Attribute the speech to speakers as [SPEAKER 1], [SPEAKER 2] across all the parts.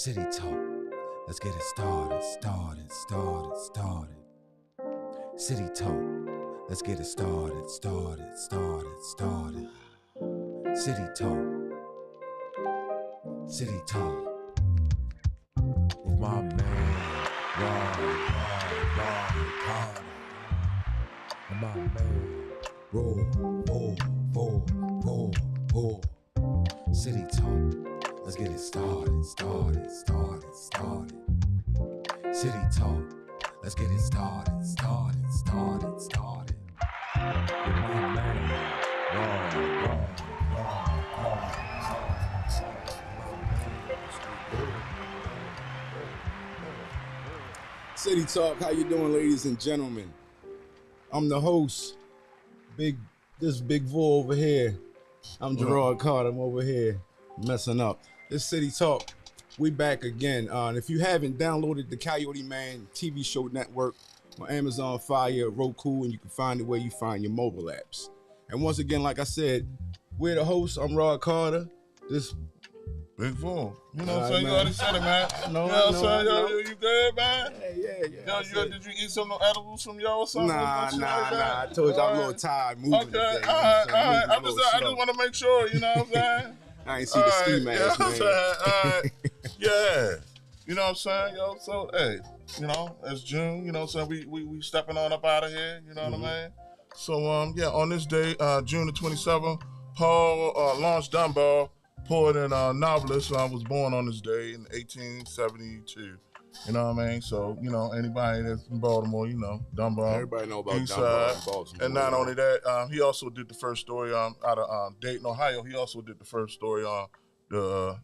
[SPEAKER 1] City Talk. Let's get it started. City Talk. Let's get it started. City Talk. City Talk. With my man, Rod Carter. And my man, Roll. City Talk. Let's get it started. City Talk. Let's get it started. With my man,
[SPEAKER 2] City Talk, how you doing, ladies and gentlemen? I'm the host, this big bull over here. I'm Gerard Carter. I'm over here messing up. This City Talk, we back again. And if you haven't downloaded the CoyoteMan TV show network on Amazon Fire, Roku, and you can find it where you find your mobile apps. And once again, like I said, we're the hosts. I'm Rod Carter. This
[SPEAKER 3] big fool. You know what I'm saying? You already said it, man. You know what I'm saying? Yo, you good, man?
[SPEAKER 2] Yeah.
[SPEAKER 3] Yo, did you eat some edibles from yo or something?
[SPEAKER 2] Nah. I told you I'm a little tired moving today.
[SPEAKER 3] Okay, all right. I just want to make sure, you know what I'm saying?
[SPEAKER 2] I ain't see the ski mask, man.
[SPEAKER 3] All right. Yeah. You know what I'm saying, yo? So, hey, you know, it's June, you know what I'm saying? We stepping on up out of here, you know what I mean? So, on this day, June the 27th, Paul Laurence Dunbar, poet and novelist, was born on this day in 1872. You know what I mean? So, you know, anybody that's in Baltimore, you know, Dunbar.
[SPEAKER 2] Everybody know about
[SPEAKER 3] East
[SPEAKER 2] Dunbar
[SPEAKER 3] side.
[SPEAKER 2] in Baltimore.
[SPEAKER 3] And not only that, he also did the first story out of Dayton, Ohio. He also did the first story on the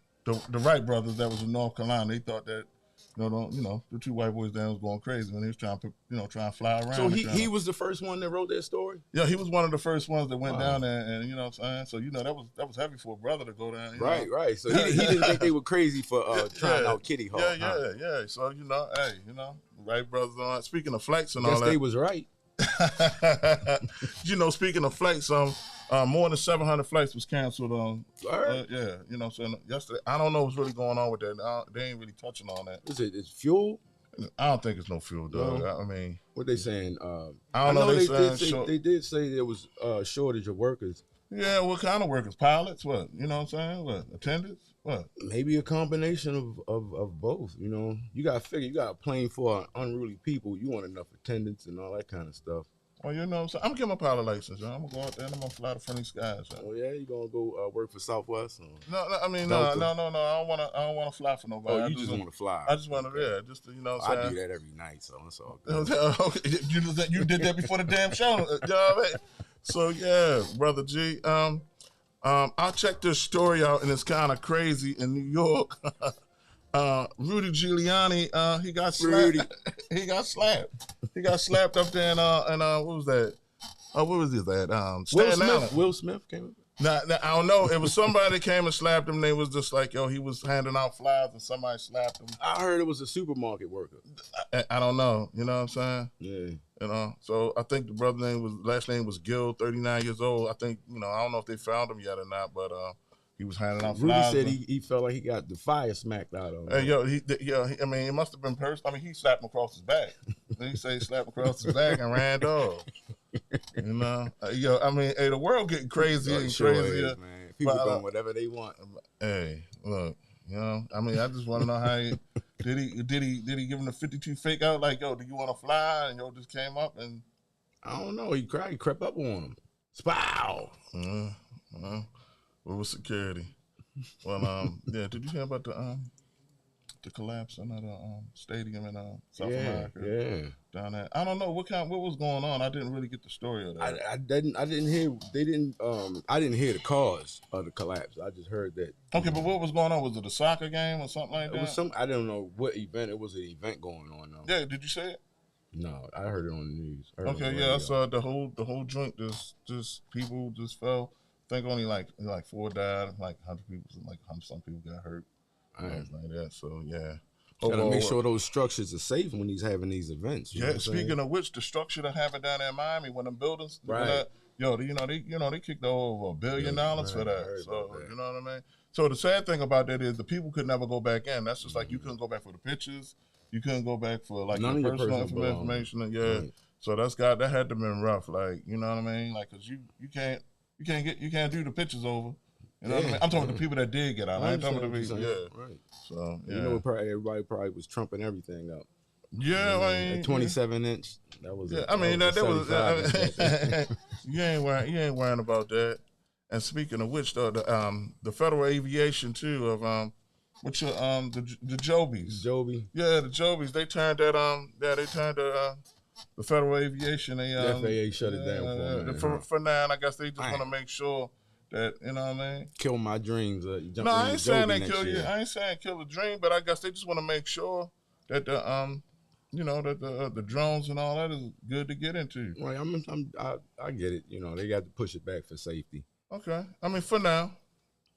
[SPEAKER 3] Wright brothers that was in North Carolina. They thought that, the two white boys down was going crazy when they was trying to fly around.
[SPEAKER 2] So he was the first one that wrote that story?
[SPEAKER 3] Yeah, he was one of the first ones that went down there, and you know what I'm saying? So, that was heavy for a brother to go down.
[SPEAKER 2] Right. So he didn't think they were crazy for trying out Kitty Hawk.
[SPEAKER 3] Yeah. So, Wright brothers. Speaking of flights and all
[SPEAKER 2] Guess
[SPEAKER 3] that.
[SPEAKER 2] they was right.
[SPEAKER 3] Speaking of flights, more than 700 flights was canceled. So yesterday, I don't know what's really going on with that. They ain't really touching on that.
[SPEAKER 2] Is it? It's fuel?
[SPEAKER 3] I don't think it's no fuel, dog.
[SPEAKER 2] No.
[SPEAKER 3] I mean,
[SPEAKER 2] what they saying?
[SPEAKER 3] I don't know.
[SPEAKER 2] They did say there was a shortage of workers.
[SPEAKER 3] Yeah, what kind of workers? Pilots? What? You know what I'm saying? What? Attendants? What?
[SPEAKER 2] Maybe a combination of both. You know, you got to figure, you got a plane for unruly people. You want enough attendants and all that kind of stuff.
[SPEAKER 3] Well, you know what I'm saying? I'm getting my pilot license. I'm going to go out there and I'm going to fly to friendly skies.
[SPEAKER 2] Oh, yeah? You going to go work for Southwest?
[SPEAKER 3] No. I don't want to fly for nobody.
[SPEAKER 2] Oh, you just want to fly.
[SPEAKER 3] I just want to, just to, what I'm saying?
[SPEAKER 2] I do that every night, so it's all good.
[SPEAKER 3] You did that before the damn show. You know what I mean? So, yeah, Brother G. I checked this story out, and it's kind of crazy in New York. Rudy Giuliani, he got slapped. He got slapped. He got slapped up there in what was that? What was this at? Staten Island.
[SPEAKER 2] Will Smith came up.
[SPEAKER 3] Nah, I don't know. It was somebody that came and slapped him. They was just like, he was handing out flyers and somebody slapped him.
[SPEAKER 2] I heard it was a supermarket worker.
[SPEAKER 3] I don't know. You know what I'm saying?
[SPEAKER 2] Yeah.
[SPEAKER 3] So I think the last name was Gill, 39 years old. I think, I don't know if they found him yet or not, but he was handing out flyers.
[SPEAKER 2] Rudy said he felt like he got the fire smacked out of him.
[SPEAKER 3] It must have been personal. I mean, he slapped him across his back. He said he slapped him across his back and ran off. The world getting crazier and crazier.
[SPEAKER 2] Is, man. People doing whatever they want.
[SPEAKER 3] Hey, look, I just want to know how did he give him the 52 fake out? Like, do you want to fly? And just came up and
[SPEAKER 2] I don't know. He crept up on him. Spow.
[SPEAKER 3] With security. Well, did you hear about the collapse in that stadium in South America?
[SPEAKER 2] Yeah.
[SPEAKER 3] Down there. I don't know what was going on. I didn't really get the story of that.
[SPEAKER 2] I didn't hear the cause of the collapse. I just heard that.
[SPEAKER 3] Okay, but what was going on? Was it a soccer game or something like that?
[SPEAKER 2] It was I don't know what event. It was an event going on though.
[SPEAKER 3] Yeah, did you say it?
[SPEAKER 2] No, I heard it on the news.
[SPEAKER 3] I saw the whole joint just people just fell. I think only like 4 died, like 100 people, like 100 some people got hurt, things like that. So yeah,
[SPEAKER 2] gotta make sure those structures are safe when he's having these events.
[SPEAKER 3] Speaking of which, the structure that happened down there in Miami, when them buildings, yo, they kicked over $1 billion for that. So
[SPEAKER 2] that.
[SPEAKER 3] you know what I mean. So the sad thing about that is the people could never go back in. That's just like you couldn't go back for the pictures. You couldn't go back for like your personal information. And
[SPEAKER 2] Right.
[SPEAKER 3] So that had to been rough. Like you know what I mean. Like because you can't do the pictures over. You know what I mean? I'm talking about the people that did get out. I ain't talking about the people. Yeah.
[SPEAKER 2] Right.
[SPEAKER 3] So yeah.
[SPEAKER 2] You know, everybody probably was trumping everything up.
[SPEAKER 3] Yeah, I mean,
[SPEAKER 2] a 27-inch. That was.
[SPEAKER 3] Yeah, I mean that was. You ain't worrying about that. And speaking of which, though, the Federal Aviation too of the Jobies.
[SPEAKER 2] Joby.
[SPEAKER 3] Yeah, the Jobies. They turned the Federal Aviation. They
[SPEAKER 2] the FAA shut it down
[SPEAKER 3] for now. And I guess they just want to make sure that you know what I mean.
[SPEAKER 2] Kill my dreams.
[SPEAKER 3] No, I ain't saying they kill you. I ain't saying kill the dream, but I guess they just want to make sure that the the drones and all that is good to get into.
[SPEAKER 2] Right, I get it. You know, they got to push it back for safety.
[SPEAKER 3] Okay, I mean for now.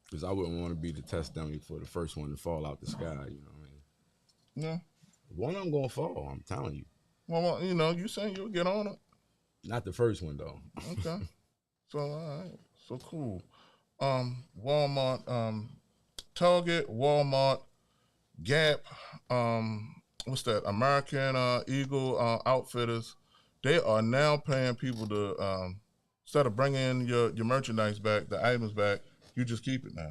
[SPEAKER 2] Because I wouldn't want to be the test dummy for the first one to fall out the sky. You know what I mean?
[SPEAKER 3] Yeah.
[SPEAKER 2] One of them gonna fall. I'm telling you.
[SPEAKER 3] Well, you know, you saying you'll get on it.
[SPEAKER 2] Not the first one though.
[SPEAKER 3] Okay. So all right. So cool. Walmart, Target, Walmart, Gap, what's that? American Eagle Outfitters. They are now paying people to instead of bringing your merchandise back, the items back, you just keep it now.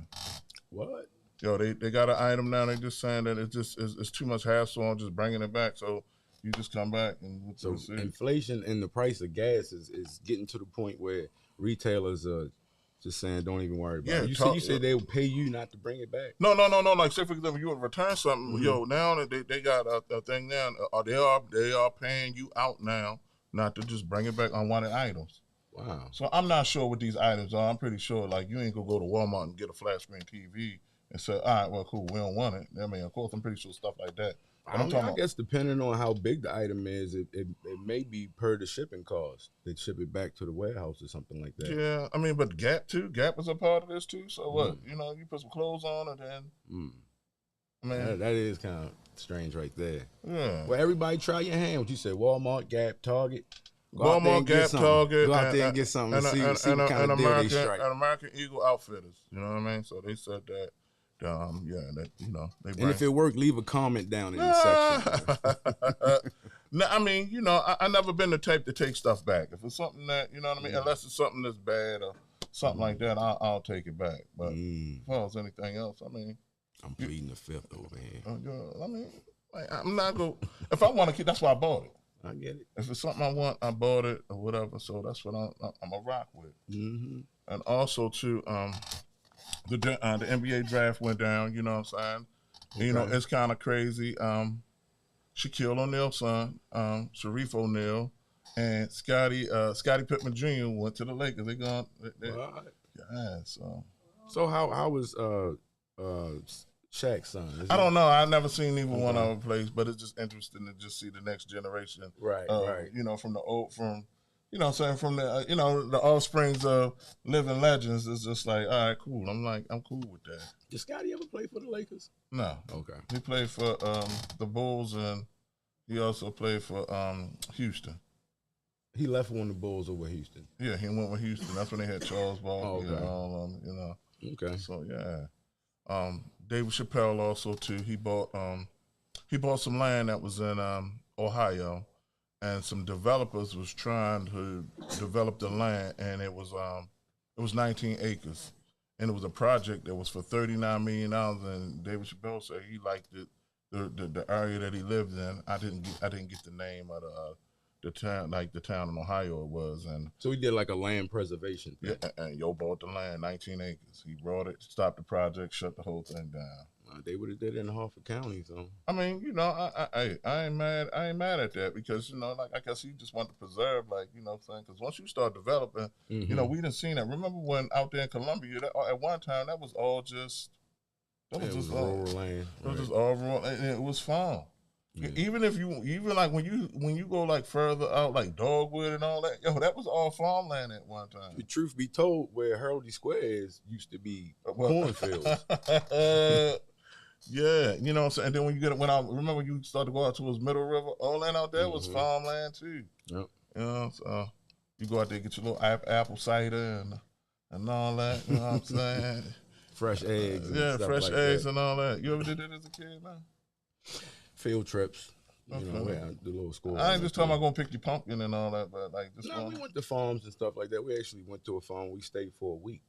[SPEAKER 2] What?
[SPEAKER 3] Yo, they got an item now. They just saying that it's too much hassle on just bringing it back. So you just come back and
[SPEAKER 2] so inflation and the price of gas is getting to the point where retailers are just saying don't even worry about it. You said they will pay you not to bring it back.
[SPEAKER 3] No. Like say for example, you would return something. Yo, now they got a thing now. They are paying you out now not to just bring it back unwanted items.
[SPEAKER 2] Wow.
[SPEAKER 3] So I'm not sure what these items are. I'm pretty sure like you ain't gonna go to Walmart and get a flat screen TV and say, all right, well, cool, we don't want it. I mean, of course, I'm pretty sure stuff like that.
[SPEAKER 2] I guess depending on how big the item is, it may be per the shipping cost. They ship it back to the warehouse or something like that.
[SPEAKER 3] Yeah, I mean, but Gap is a part of this too. So what? You know, you put some clothes on and then. I mean,
[SPEAKER 2] that is kind of strange right there.
[SPEAKER 3] Yeah.
[SPEAKER 2] Well, everybody try your hand. What you said? Walmart, Gap, Target.
[SPEAKER 3] Walmart, Gap, Target.
[SPEAKER 2] Go out there and get something and see what kind of deal they strike.
[SPEAKER 3] And American Eagle Outfitters. You know what I mean? So they said that. That you know.
[SPEAKER 2] And if it worked, leave a comment down in the section.
[SPEAKER 3] No, I mean, you know, I never been the type to take stuff back. If it's something that, you know what I mean, unless it's something that's bad or something like that, I'll take it back. But as far as anything else, I mean,
[SPEAKER 2] I'm pleading the fifth over here.
[SPEAKER 3] I mean, like, I'm not going. If I want to keep, that's why I bought it.
[SPEAKER 2] I get it.
[SPEAKER 3] If it's something I want, I bought it or whatever. So that's what I'm a rock with. And also too, the NBA draft went down. You know what I'm saying? Okay. You know, it's kind of crazy. Shaquille O'Neal's son, Sharif O'Neal, and Scottie Pippen Jr. went to the Lakers. They gone. Yeah.
[SPEAKER 2] So how was Shaq's son?
[SPEAKER 3] I don't know. I've never seen either one of them play, but it's just interesting to just see the next generation.
[SPEAKER 2] Right.
[SPEAKER 3] You know, from you know what I'm saying, from the, you know, the offsprings of living legends. It's just like, all right, cool. I'm cool with that.
[SPEAKER 2] Did Scottie ever play for the Lakers?
[SPEAKER 3] No.
[SPEAKER 2] Okay.
[SPEAKER 3] He played for the Bulls, and he also played for Houston.
[SPEAKER 2] He left when the Bulls over Houston.
[SPEAKER 3] Yeah, he went with Houston. That's when they had Charles Barkley and all you know.
[SPEAKER 2] Okay.
[SPEAKER 3] So, yeah. David Chappelle also, too, he bought some land that was in Ohio. And some developers was trying to develop the land, and it was 19 acres, and it was a project that was for $39 million. And David Chappelle said he liked it, the area that he lived in. I didn't get the name of the town, like the town in Ohio it was, and
[SPEAKER 2] so he did like a land preservation thing.
[SPEAKER 3] Yeah, and bought the land, 19 acres. He brought it, stopped the project, shut the whole thing down.
[SPEAKER 2] They would have did it in Harford County, so.
[SPEAKER 3] I mean, you know, I ain't mad. I ain't mad at that because, you know, like I guess he just wanted to preserve, like, you know what I'm saying? Because once you start developing, you know, we didn't see that. Remember when out there in Columbia, at one time that was all just,
[SPEAKER 2] just rural land.
[SPEAKER 3] It was just all rural, and it was fun. Yeah. Even like when you go like further out, like Dogwood and all that, yo, that was all farmland at one time.
[SPEAKER 2] The truth be told, where Heraldry Square is used to be cornfields.
[SPEAKER 3] Yeah, you know what I'm saying? And then remember when you started to go out towards Middle River, all that out there was farmland too.
[SPEAKER 2] Yep.
[SPEAKER 3] You know, so You go out there, get your little apple cider and all that. You know what I'm saying?
[SPEAKER 2] Fresh eggs.
[SPEAKER 3] Yeah,
[SPEAKER 2] and stuff
[SPEAKER 3] fresh
[SPEAKER 2] like
[SPEAKER 3] eggs
[SPEAKER 2] that.
[SPEAKER 3] and all that. You ever did that as a kid, man?
[SPEAKER 2] Field trips.
[SPEAKER 3] Okay.
[SPEAKER 2] You know, we had the little school.
[SPEAKER 3] I ain't just talking about going to pick your pumpkin and all that, but like just
[SPEAKER 2] No, we went to farms and stuff like that. We actually went to a farm. We stayed for a week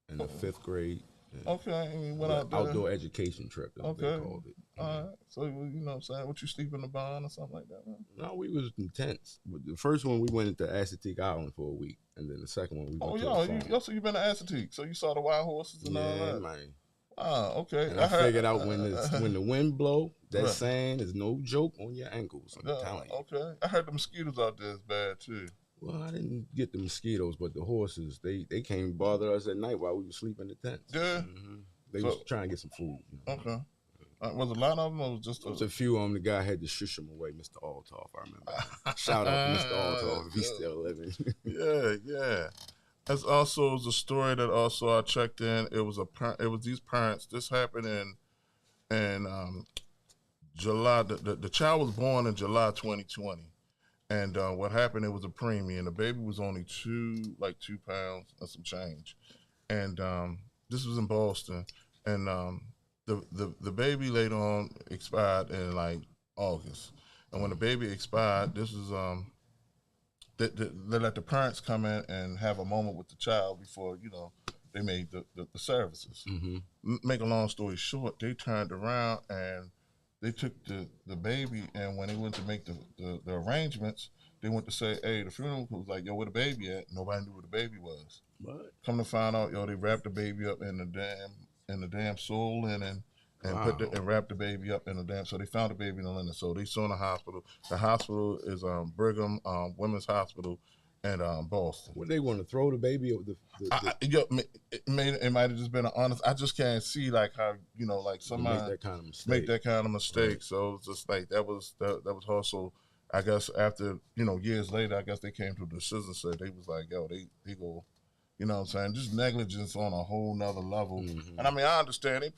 [SPEAKER 2] in the 5th grade.
[SPEAKER 3] Okay, and you went out there.
[SPEAKER 2] Outdoor education trip, is what they called it.
[SPEAKER 3] All right. So, you know what I'm saying? What, you sleep in the barn or something like that, man?
[SPEAKER 2] No, we was in tents. The first one, we went into Assateague Island for a week. And then the second one, we went to a farm.
[SPEAKER 3] So you been to Assateague. So you saw the wild horses and all that?
[SPEAKER 2] Yeah, man.
[SPEAKER 3] Ah, okay.
[SPEAKER 2] And I figured out when the wind blow, that sand is no joke on your ankles. I'm telling you.
[SPEAKER 3] Okay. I heard the mosquitoes out there is bad, too.
[SPEAKER 2] Well, I didn't get the mosquitoes, but the horses, they came bother us at night while we were sleeping in the tents.
[SPEAKER 3] Yeah?
[SPEAKER 2] They was trying to get some food. You know?
[SPEAKER 3] Okay. Was a lot of them, or was just
[SPEAKER 2] a few of them? The guy had to shush them away, Mr. Altoff, I remember. Shout out to Mr. Altoff if he's still living.
[SPEAKER 3] Yeah. That's also the story that also I checked in. It was these parents. This happened in July. The child was born in July 2020, and what happened? It was a preemie, and the baby was only 2 pounds and some change, and this was in Boston, and the baby later on expired in like August, and when the baby expired, this was they let the parents come in and have a moment with the child before, you know, they made the services. Make a long story short, they turned around and they took the baby, and when they went to make the arrangements, they went to say, hey, the funeral was like, yo, where the baby at? Nobody knew where the baby was. What? Come to find out, yo, they wrapped the baby up in the damn soul linen and wrapped the baby up in the damn. So they found the baby in the linen. So they saw in the hospital. The hospital is Brigham Women's Hospital in Boston.
[SPEAKER 2] Would they want to throw the baby?
[SPEAKER 3] It might have just been an honest. I just can't see like how, you know, like somebody make that kind of mistake. Right. So it's just like that was also, I guess after, you know, years later, I guess they came to a decision. So they was like, yo, they go. You know what I'm saying? Just negligence on a whole nother level. And I mean, I understand that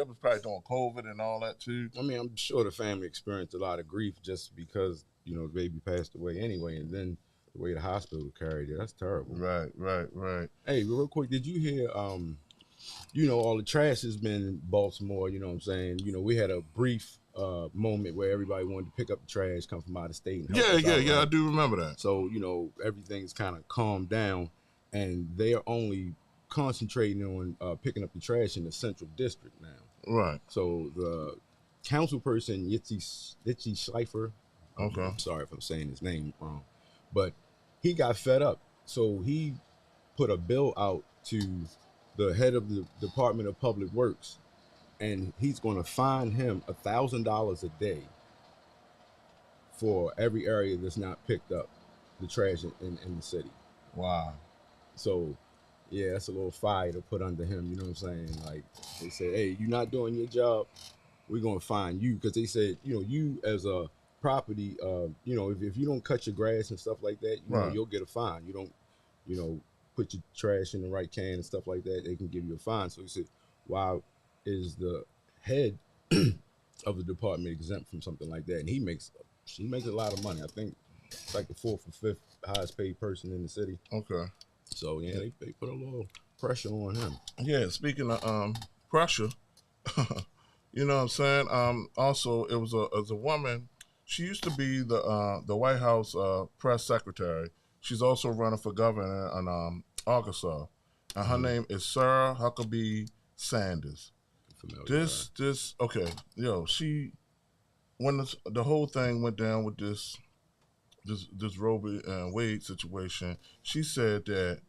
[SPEAKER 3] was probably during COVID and all that too.
[SPEAKER 2] I mean, I'm sure the family experienced a lot of grief just because, you know, the baby passed away anyway, and then the way the hospital carried it, that's terrible.
[SPEAKER 3] Right.
[SPEAKER 2] Hey, real quick, did you hear, you know, all the trash has been in Baltimore, you know what I'm saying? You know, we had a brief moment where everybody wanted to pick up the trash, come from out of state. And help us out, right?
[SPEAKER 3] I do remember that.
[SPEAKER 2] So, you know, everything's kind of calmed down. And they are only concentrating on picking up the trash in the central district now.
[SPEAKER 3] Right.
[SPEAKER 2] So the council person, Yitzi Schleifer,
[SPEAKER 3] okay,
[SPEAKER 2] I'm sorry if I'm saying his name wrong, but he got fed up. So he put a bill out to the head of the Department of Public Works, and he's going to fine him $1,000 a day for every area that's not picked up the trash in the city.
[SPEAKER 3] Wow.
[SPEAKER 2] So, yeah, that's a little fire to put under him, you know what I'm saying? Like, they said, hey, you're not doing your job, we're going to fine you. Because they said, you know, you as a property, you know, if you don't cut your grass and stuff like that, you know, you'll get a fine. You don't, you know, put your trash in the right can and stuff like that, they can give you a fine. So he said, why is the head of the department exempt from something like that? And he makes a lot of money. I think it's like the 4th or 5th highest paid person in the city.
[SPEAKER 3] Okay.
[SPEAKER 2] So, yeah, they put a little pressure on him.
[SPEAKER 3] Yeah, speaking of pressure, you know what I'm saying? Also, it was a woman. She used to be the White House press secretary. She's also running for governor in Arkansas. And her name is Sarah Huckabee Sanders. Okay, yo, when the whole thing went down with this Roe v. Wade situation, she said that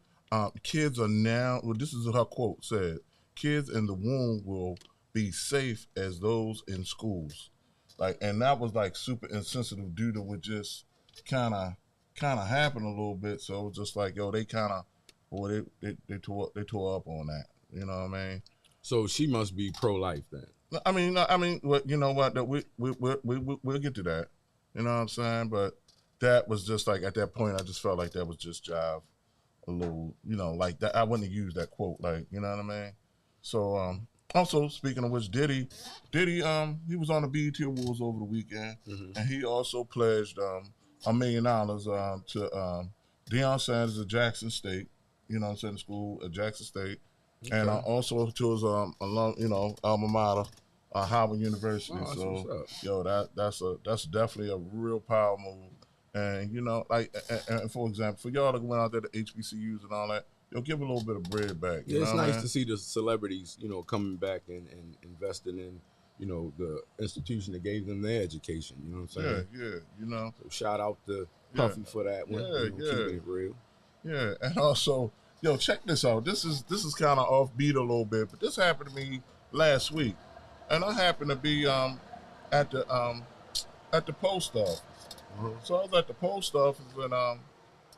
[SPEAKER 3] kids are now, well, this is her quote said, kids in the womb will be safe as those in schools. Like, and that was like super insensitive due to what just kind of happened a little bit. So it was just like, yo, they kind of, boy, they tore up on that. You know what I mean?
[SPEAKER 2] So she must be pro-life then.
[SPEAKER 3] I mean, you know what? That we'll get to that. You know what I'm saying? But that was just like, at that point, I just felt like that was just jive a little, you know, like that. I wouldn't have used that quote, like, you know what I mean? So, also, speaking of which, Diddy, he was on the BET Awards over the weekend, and he also pledged $1 million to Deion Sanders at Jackson State. You know what I'm saying? School at Jackson State.
[SPEAKER 2] Okay.
[SPEAKER 3] And also to his alum, alma mater, Howard University.
[SPEAKER 2] Oh, that's
[SPEAKER 3] So
[SPEAKER 2] what's up.
[SPEAKER 3] yo, that's definitely a real power move. And and for example, for y'all that went out there to HBCUs and all that, give a little bit of bread back.
[SPEAKER 2] Yeah, it's nice
[SPEAKER 3] to
[SPEAKER 2] to see the celebrities, coming back and investing in, the institution that gave them their education. You know what I'm saying?
[SPEAKER 3] Yeah.
[SPEAKER 2] So shout out to Puffy for that one. Keeping it real.
[SPEAKER 3] Yeah, and also, check this out. This is kind of offbeat a little bit, but this happened to me last week, and I happened to be at the post office. So I was at the post office, and I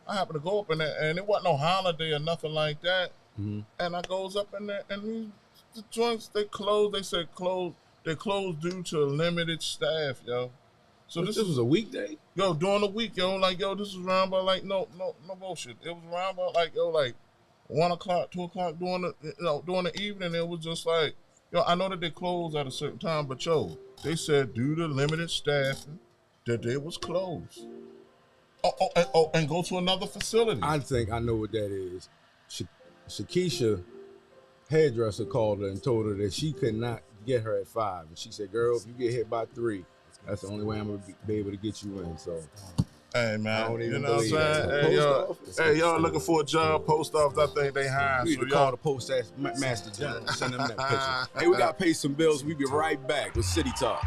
[SPEAKER 3] happened to go up in there, and it wasn't no holiday or nothing like that. And I goes up in there, and the joints, they closed. They said closed. They closed due to limited staff, yo. So
[SPEAKER 2] this was a weekday?
[SPEAKER 3] Yo, during the week, this was around about no bullshit. It was around about 1 o'clock, 2 o'clock during the evening. It was just like, I know that they closed at a certain time, but they said due to limited staffing that they was closed. And go to another facility.
[SPEAKER 2] I think I know what that is. Shakisha, hairdresser, called her and told her that she could not get her at 5. And she said, girl, if you get hit by 3, that's the only way I'm going to be able to get you in. So,
[SPEAKER 3] hey, man,
[SPEAKER 2] you know what I'm
[SPEAKER 3] saying? Hey, y'all looking for a job, post office, I think they hiring.
[SPEAKER 2] You need to call the Postmaster General and send them that picture. Hey, we got to pay some bills. We'll be right back with City Talk.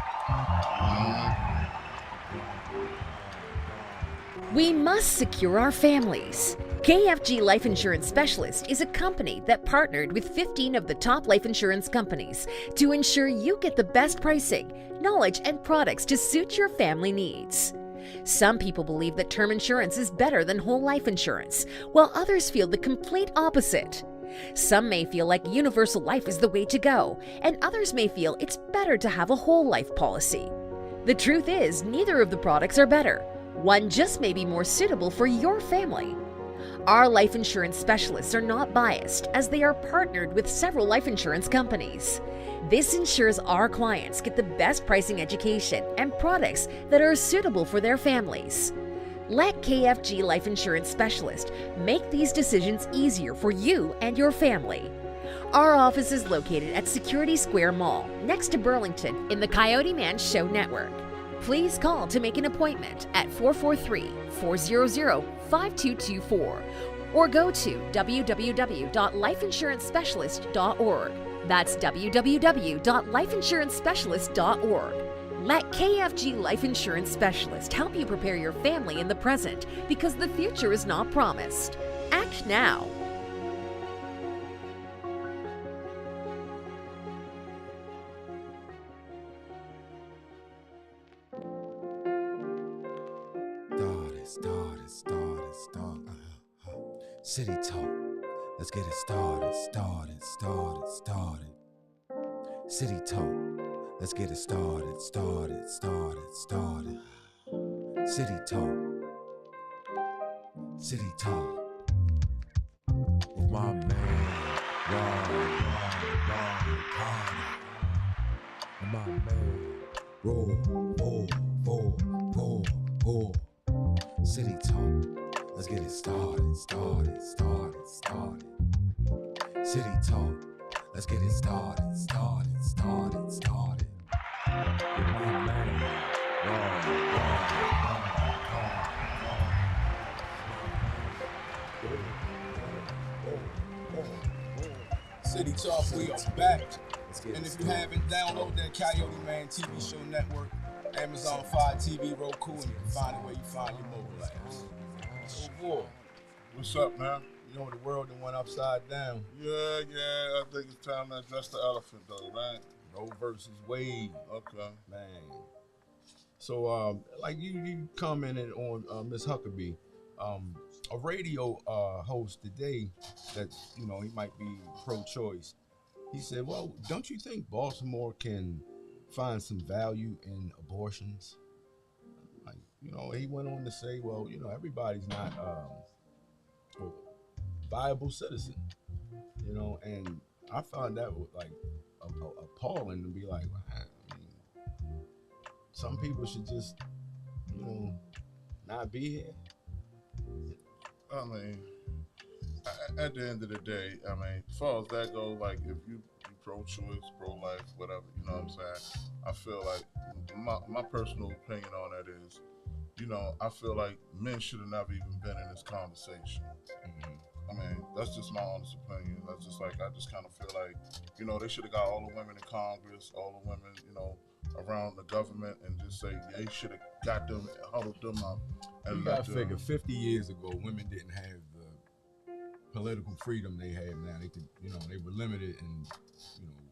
[SPEAKER 4] We must secure our families. KFG Life Insurance Specialist is a company that partnered with 15 of the top life insurance companies to ensure you get the best pricing, knowledge, and products to suit your family needs. Some people believe that term insurance is better than whole life insurance, while others feel the complete opposite. Some may feel like universal life is the way to go, and others may feel it's better to have a whole life policy. The truth is, neither of the products are better. One just may be more suitable for your family. Our life insurance specialists are not biased, as they are partnered with several life insurance companies. This ensures our clients get the best pricing, education, and products that are suitable for their families. Let KFG Life Insurance Specialist make these decisions easier for you and your family. Our office is located at Security Square Mall, next to Burlington, in the CoyoteMan Show Network. Please call to make an appointment at 443-400-5224 or go to www.lifeinsurancespecialist.org. That's www.lifeinsurancespecialist.org. Let KFG Life Insurance Specialist help you prepare your family in the present, because the future is not promised. Act now.
[SPEAKER 1] Start. City Talk. Let's get it started. City Talk. Let's get it started. City Talk. With my man, Ron Carter. And my man, roll. City Talk. Let's get it started. City Talk. Let's get it started. With my man,
[SPEAKER 2] City Talk, we are back. And if you haven't, download that CoyoteMan TV show network, Amazon Fire TV, Roku, and you can find it where you find your mobile apps. So, boy,
[SPEAKER 3] What's up, man?
[SPEAKER 2] you know the world that went upside down.
[SPEAKER 3] Yeah, I think it's time to address the elephant, though, right?
[SPEAKER 2] Roe versus Wade.
[SPEAKER 3] Okay.
[SPEAKER 2] Man. So, like you commented on Miss Huckabee, a radio host today that, he might be pro-choice. He said, well, don't you think Baltimore can find some value in abortions? Like, he went on to say, well, everybody's not a viable citizen, and I found that was like appalling to be like, I mean, some people should just, not be here.
[SPEAKER 3] I mean, at the end of the day, I mean, as far as that goes, like if you pro-choice, pro-life, whatever, you know what I'm saying? I feel like my personal opinion on that is, I feel like men should have never even been in this conversation.
[SPEAKER 2] Mhm.
[SPEAKER 3] I mean, that's just my honest opinion. That's just like I just kind of feel like, they should have got all the women in Congress, all the women, around the government, and just say they should have got them, huddled them up,
[SPEAKER 2] You
[SPEAKER 3] and let
[SPEAKER 2] gotta
[SPEAKER 3] them.
[SPEAKER 2] figure 50 years ago, women didn't have the political freedom they have now. They could, they were limited in,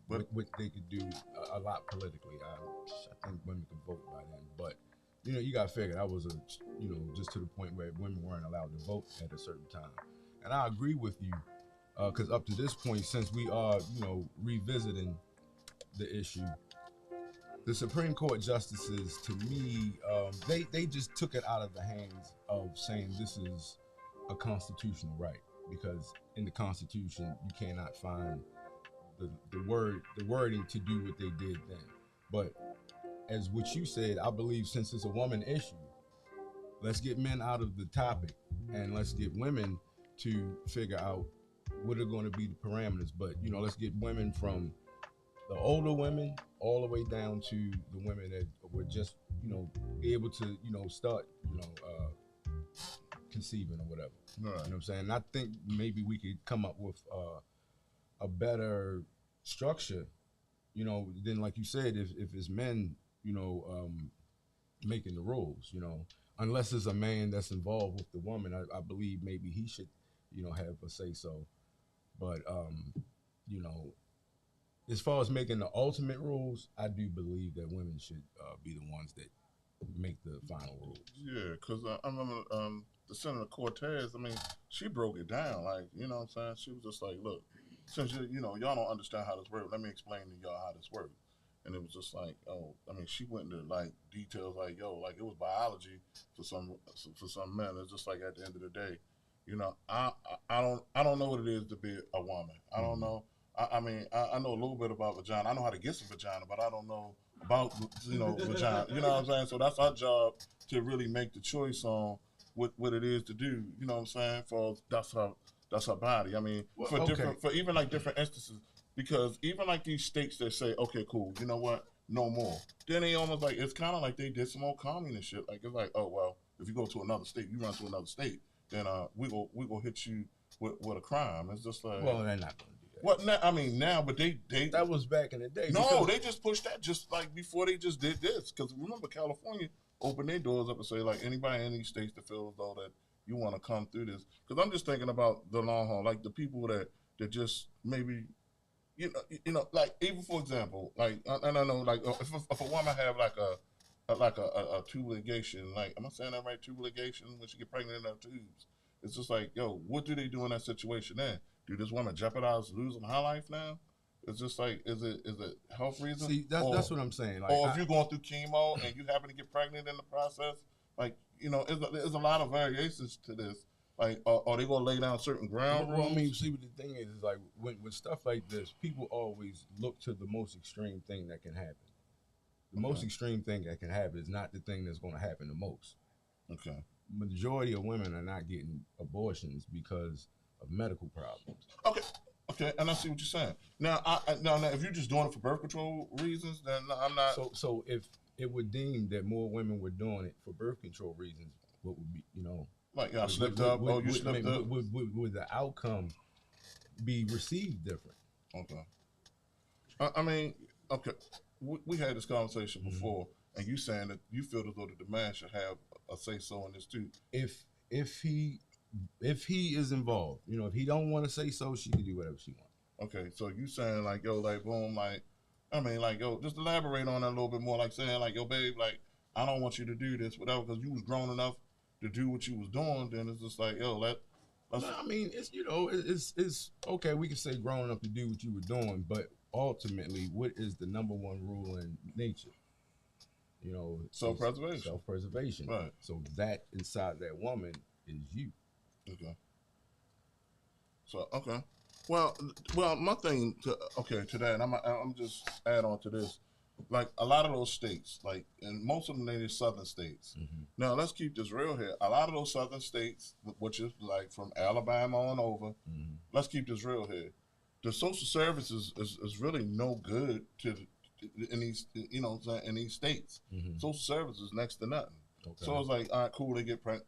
[SPEAKER 2] what they could do a lot politically. I think women could vote by then, but you gotta figure that was just to the point where women weren't allowed to vote at a certain time. And I agree with you, because up to this point, since we are, revisiting the issue, the Supreme Court justices, to me, they just took it out of the hands of saying this is a constitutional right, because in the Constitution you cannot find the wording to do what they did then. But as what you said, I believe since it's a woman issue, let's get men out of the topic and let's get women to figure out what are going to be the parameters. But let's get women from the older women all the way down to the women that were just able to start conceiving or whatever.
[SPEAKER 3] Right.
[SPEAKER 2] You know what I'm saying? And I think maybe we could come up with a better structure, than like you said, if it's men, making the rules, unless it's a man that's involved with the woman, I believe maybe he should, have a say so. But you know, as far as making the ultimate rules, I do believe that women should be the ones that make the final rules.
[SPEAKER 3] Yeah, because I remember the Senator Cortez. I mean, she broke it down. Like, you know what I'm saying? She was just like, look, since y'all don't understand how this works, let me explain to y'all how this works. And it was just like, oh, I mean, she went into like details, like, yo, like it was biology for some men. It's just like at the end of the day, I don't know what it is to be a woman. I don't know. I mean, I know a little bit about vagina. I know how to get some vagina, but I don't know about vagina. You know what I'm saying? So that's our job to really make the choice on what it is to do. You know what I'm saying? For that's her body. I mean,
[SPEAKER 2] Well,
[SPEAKER 3] for
[SPEAKER 2] okay.
[SPEAKER 3] for even like different instances, because even like these states that say, okay, cool, you know what, no more. Then they almost like it's kind of like they did some old communist shit. Like it's like, oh well, if you go to another state, you run to another state, then we go hit you with a crime. It's just like,
[SPEAKER 2] Well, they're not going to do that.
[SPEAKER 3] what now? I mean, now, but they
[SPEAKER 2] That was back in the day.
[SPEAKER 3] no, they just pushed that just like before they just did this. Because remember, California opened their doors up and say like anybody in these states that feels though that you want to come through this. Because I'm just thinking about the long haul, like the people that just maybe. Like even for example, like, and I know, like, if a woman have like a tube ligation, like, am I saying that right? Tube ligation when she get pregnant in her tubes, it's just like, yo, what do they do in that situation? Then do this woman jeopardize losing her life now? It's just like, is it health reason?
[SPEAKER 2] See, that's what I'm saying. Like,
[SPEAKER 3] Or if you're going through chemo and you happen to get pregnant in the process, like, there's a lot of variations to this. Like, are they gonna lay down certain ground rules?
[SPEAKER 2] well, I mean, see, what the thing is like with stuff like this, people always look to the most extreme thing that can happen. The most extreme thing that can happen is not the thing that's going to happen the most.
[SPEAKER 3] Okay.
[SPEAKER 2] Majority of women are not getting abortions because of medical problems.
[SPEAKER 3] Okay, and I see what you're saying. Now, now, if you're just doing it for birth control reasons, then I'm not.
[SPEAKER 2] So if it would deem that more women were doing it for birth control reasons, what would be,
[SPEAKER 3] Like, I slipped up. Oh, you slipped up.
[SPEAKER 2] Would the outcome be received different?
[SPEAKER 3] Okay. I mean, okay. We had this conversation before, and you saying that you feel as though the man should have a say so in this too.
[SPEAKER 2] If he is involved, if he don't want to say so, she can do whatever she wants.
[SPEAKER 3] Okay, so you saying like, yo, like, boom, like, I mean, like, yo, just elaborate on that a little bit more, like saying like, yo, babe, like, I don't want you to do this, whatever, because you was grown enough to do what you was doing. Then it's just like, yo, let's.
[SPEAKER 2] I mean, it's it's okay. We can say grown up to do what you were doing, but ultimately, what is the number one rule in nature?
[SPEAKER 3] Self-preservation.
[SPEAKER 2] Self-preservation.
[SPEAKER 3] Right.
[SPEAKER 2] So that inside that woman is you.
[SPEAKER 3] Okay. So well, my thing to that, and I'm just add on to this. like a lot of those states, like, and most of them they're southern states. Now let's keep this real here. A lot of those southern states, which is like from Alabama on over, let's keep this real here. The social services is really no good in these, you know, in these states. Social services next to nothing.
[SPEAKER 2] Okay.
[SPEAKER 3] So it's like, all right, cool, they get pregnant.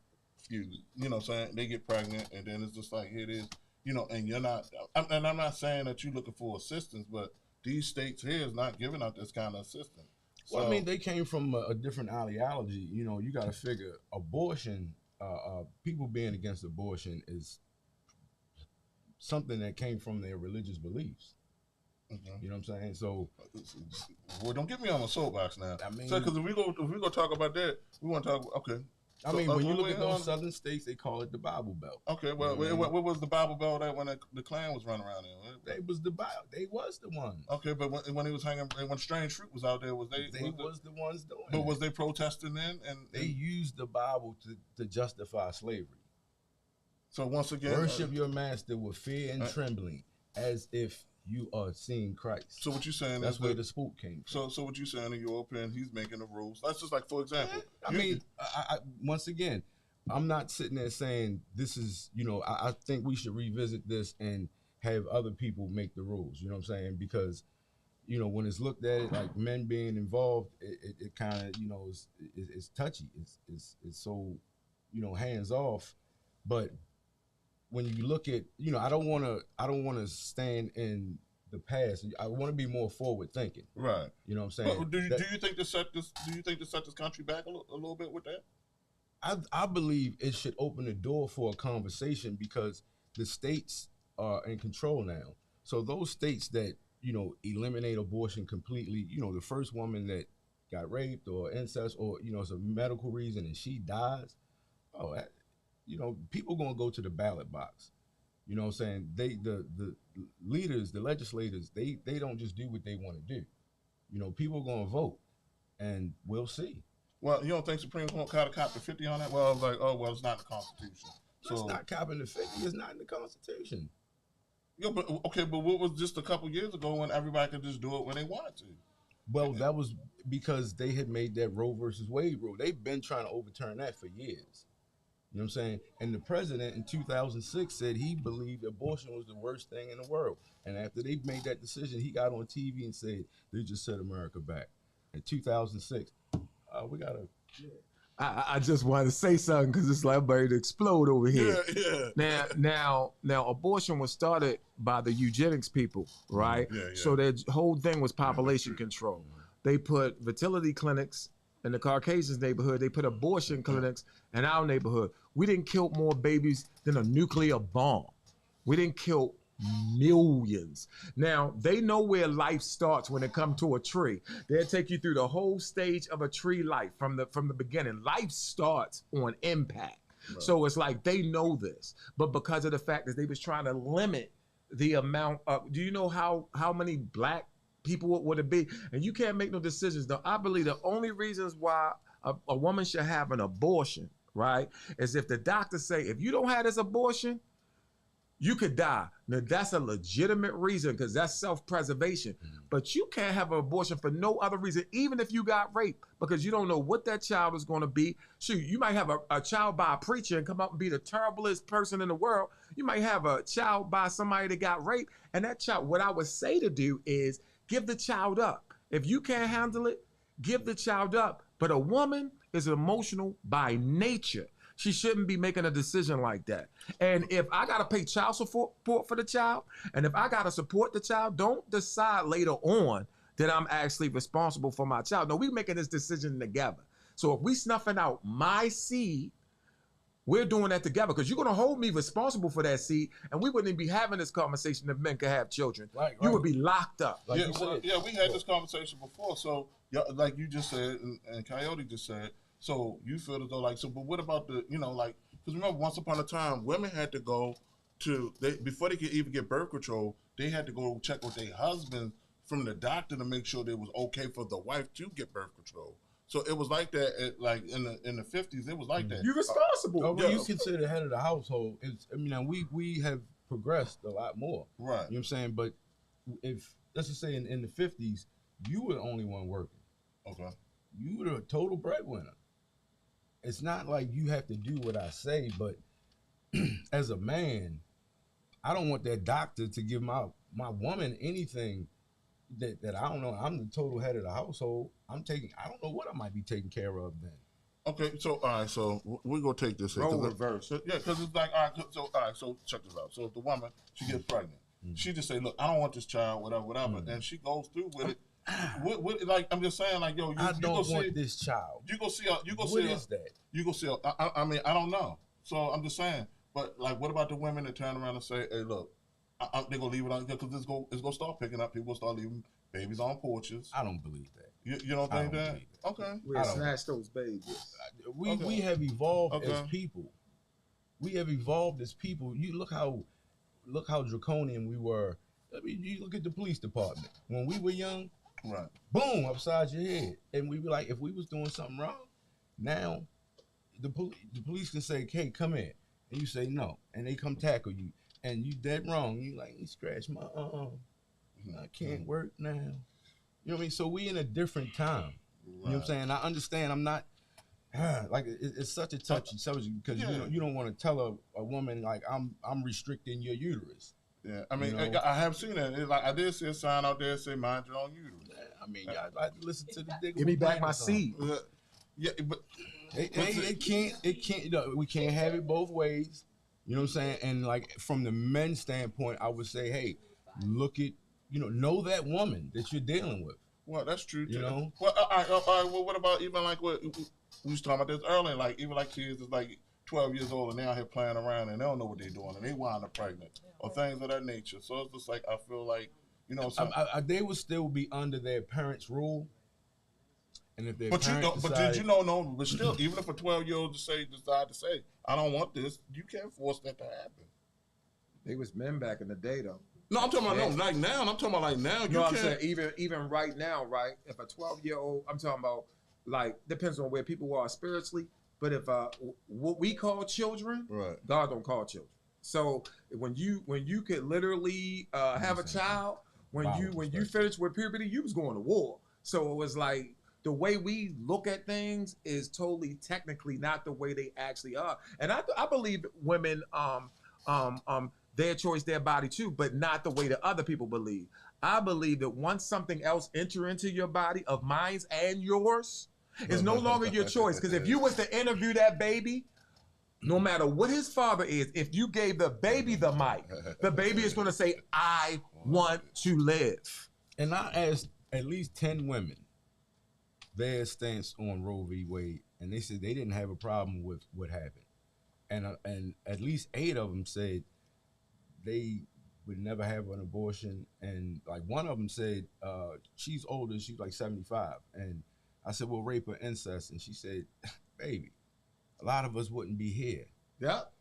[SPEAKER 3] You know what I'm saying? They get pregnant, and then it's just like, here it is, you know, and you're not, and I'm not saying that you're looking for assistance, but these states here is not giving out this kind of assistance.
[SPEAKER 2] Well, I mean, they came from a different ideology. You know, you got to figure abortion, people being against abortion is something that came from their religious beliefs. You know what I'm saying? So,
[SPEAKER 3] well, don't get me on the soapbox now.
[SPEAKER 2] I mean,
[SPEAKER 3] because if we go talk about that, we want to talk. Okay.
[SPEAKER 2] I mean, when you look at those southern states, they call it the Bible Belt.
[SPEAKER 3] Okay, well, what was the Bible Belt at when the Klan was running around there?
[SPEAKER 2] They was the Bible. They was the ones.
[SPEAKER 3] Okay, but when he was hanging, when Strange Fruit was out there, was they?
[SPEAKER 2] They was the ones doing it.
[SPEAKER 3] But was they protesting then? And
[SPEAKER 2] they used the Bible to justify slavery.
[SPEAKER 3] So once again,
[SPEAKER 2] worship your master with fear and trembling, as if you are seeing Christ.
[SPEAKER 3] So what you saying?
[SPEAKER 2] That's where the spook came from.
[SPEAKER 3] So what you saying in your opinion? He's making the rules. That's just like, for example.
[SPEAKER 2] I mean, I once again, I'm not sitting there saying this is, you know, I think we should revisit this and have other people make the rules. You know what I'm saying? Because, you know, when it's looked at it like men being involved, it kind of, you know, it's touchy. It's so, you know, hands off. But when you look at, you know, I don't want to stand in the past. I want to be more forward thinking.
[SPEAKER 3] Right.
[SPEAKER 2] You know what I'm saying?
[SPEAKER 3] But do you think to set this country back a little bit with that?
[SPEAKER 2] I believe it should open the door for a conversation because the states are in control now. So those states that, you know, eliminate abortion completely, you know, the first woman that got raped or incest or, you know, it's a medical reason and she dies, you know, people gonna go to the ballot box. You know what I'm saying? The leaders, the legislators, they don't just do what they want to do. You know, people are gonna vote and we'll see.
[SPEAKER 3] Well, you don't think Supreme Court kind of copped the 50 on that? Well, I was like, oh, well, it's not in the Constitution. So
[SPEAKER 2] it's not copping the 50. It's not in the Constitution.
[SPEAKER 3] Yeah, but okay, but what was just a couple years ago when everybody could just do it when they wanted to?
[SPEAKER 2] Well, that was because they had made that Roe versus Wade rule. They've been trying to overturn that for years. You know what I'm saying? And the president in 2006 said he believed abortion was the worst thing in the world. And after they made that decision, he got on TV and said, they just set America back. In 2006, we got to...
[SPEAKER 5] I just wanted to say something because it's like I'm ready to explode over here.
[SPEAKER 3] Yeah.
[SPEAKER 5] Now, abortion was started by the eugenics people, right?
[SPEAKER 3] Yeah.
[SPEAKER 5] So their whole thing was population control. They put fertility clinics in the Caucasians neighborhood. They put abortion clinics in our neighborhood. We didn't kill more babies than a nuclear bomb. We didn't kill millions. Now, they know where life starts when it comes to a tree. They'll take you through the whole stage of a tree life from the beginning. Life starts on impact. Right. So it's like they know this. But because of the fact that they was trying to limit the amount of, do you know how many black people would it be? And you can't make no decisions. Though I believe the only reasons why a woman should have an abortion, right, is if the doctor say, if you don't have this abortion, you could die. Now, that's a legitimate reason because that's self-preservation. But you can't have an abortion for no other reason, even if you got raped, because you don't know what that child is going to be. Shoot, you might have a child by a preacher and come up and be the terriblest person in the world. You might have a child by somebody that got raped. And that child, what I would say to do is give the child up. If you can't handle it, give the child up. But a woman is emotional by nature. She shouldn't be making a decision like that. And if I got to pay child support for the child, and if I got to support the child, don't decide later on that I'm actually responsible for my child. No, we're making this decision together. So if we snuffing out my seed, we're doing that together because you're going to hold me responsible for that seed, and we wouldn't be having this conversation if men could have children. Right. You would be locked up.
[SPEAKER 3] Like we had this conversation before. So, like you just said, and Coyote just said, so you feel as though but what about the, because remember once upon a time, women had to go before they could even get birth control, they had to go check with their husband from the doctor to make sure it was okay for the wife to get birth control. So it was like that, in the 50s, it was like that.
[SPEAKER 5] You're responsible.
[SPEAKER 2] You consider the head of the household. We have progressed a lot more.
[SPEAKER 3] Right.
[SPEAKER 2] You know what I'm saying? But if, let's just say in the 50s, you were the only one working.
[SPEAKER 3] Okay.
[SPEAKER 2] You were the total breadwinner. It's not like you have to do what I say, but as a man, I don't want that doctor to give my woman anything that I don't know. I'm the total head of the household. I don't know what I might be taking care of then.
[SPEAKER 3] Okay, so all right, so we're gonna take this here.
[SPEAKER 5] Role reverse.
[SPEAKER 3] Yeah, because it's like all right, so check this out. So if the woman she gets pregnant, she just say, look, I don't want this child, whatever, and she goes through with it. What, like I'm just saying, like yo,
[SPEAKER 2] I
[SPEAKER 3] you
[SPEAKER 2] don't
[SPEAKER 3] go
[SPEAKER 2] want
[SPEAKER 3] see
[SPEAKER 2] this child.
[SPEAKER 3] You go see
[SPEAKER 2] What is that?
[SPEAKER 3] You go see. I mean, I don't know. So I'm just saying. But like, what about the women that turn around and say, "Hey, look, they're gonna leave it on because it's gonna start picking up. People will start leaving babies on porches."
[SPEAKER 2] I don't believe that.
[SPEAKER 3] You don't think that?
[SPEAKER 2] Believe that.
[SPEAKER 3] Okay.
[SPEAKER 5] We'll snatch those babies.
[SPEAKER 2] We have evolved as people. We have evolved as people. You look how draconian we were. I mean, you look at the police department when we were young.
[SPEAKER 3] Right.
[SPEAKER 2] Boom, upside your head, and we were like, if we was doing something wrong, now the police can say, "Hey, come here," and you say no, and they come tackle you, and you dead wrong. You like, you scratch my arm. I can't work now. You know what I mean? So we in a different time. Right. You know what I'm saying? I understand. I'm not like it's such a touchy subject because you don't want to tell a woman like I'm restricting your uterus.
[SPEAKER 3] Yeah, I mean, I have seen that. It's like I did see a sign out there that say "Mind your own uterus."
[SPEAKER 2] I mean, I listen to the dick.
[SPEAKER 5] Give me back my seed.
[SPEAKER 3] Yeah, but
[SPEAKER 2] it can't. You know, we can't have it both ways. You know what I'm saying? And like from the men's standpoint, I would say, hey, look at know that woman that you're dealing with.
[SPEAKER 3] Well, that's true too.
[SPEAKER 2] You know.
[SPEAKER 3] Well, all right. Well, what about even like what we was talking about this earlier? Like even like kids is like 12 years old and they're out here playing around and they don't know what they're doing and they wind up pregnant or things of that nature. So it's just like I feel like
[SPEAKER 2] they would still be under their parents' rule. And if their
[SPEAKER 3] but
[SPEAKER 2] decide,
[SPEAKER 3] but still, even if a 12-year-old decide to say, I don't want this, you can't force that to happen.
[SPEAKER 5] They was men back in the day though.
[SPEAKER 3] No, I'm talking about like now. I'm talking about like now.
[SPEAKER 5] No, I'm saying even right now, right? If a 12-year-old, I'm talking about like depends on where people are spiritually. But if what we call children,
[SPEAKER 3] right.
[SPEAKER 5] God don't call children. So when you could literally have a child, when you finish with puberty, you was going to war. So it was like the way we look at things is totally technically not the way they actually are. And I believe women their choice, their body too, but not the way that other people believe. I believe that once something else enter into your body of mine and yours, it's no longer your choice. Because if you was to interview that baby, no matter what his father is, if you gave the baby the mic, the baby is going to say, I want to live.
[SPEAKER 2] And I asked at least 10 women their stance on Roe v. Wade, and they said they didn't have a problem with what happened. And at least 8 of them said they would never have an abortion. And like one of them said, she's older, she's like 75. And I said, well, rape or incest? And she said, baby, a lot of us wouldn't be here.
[SPEAKER 5] Yep.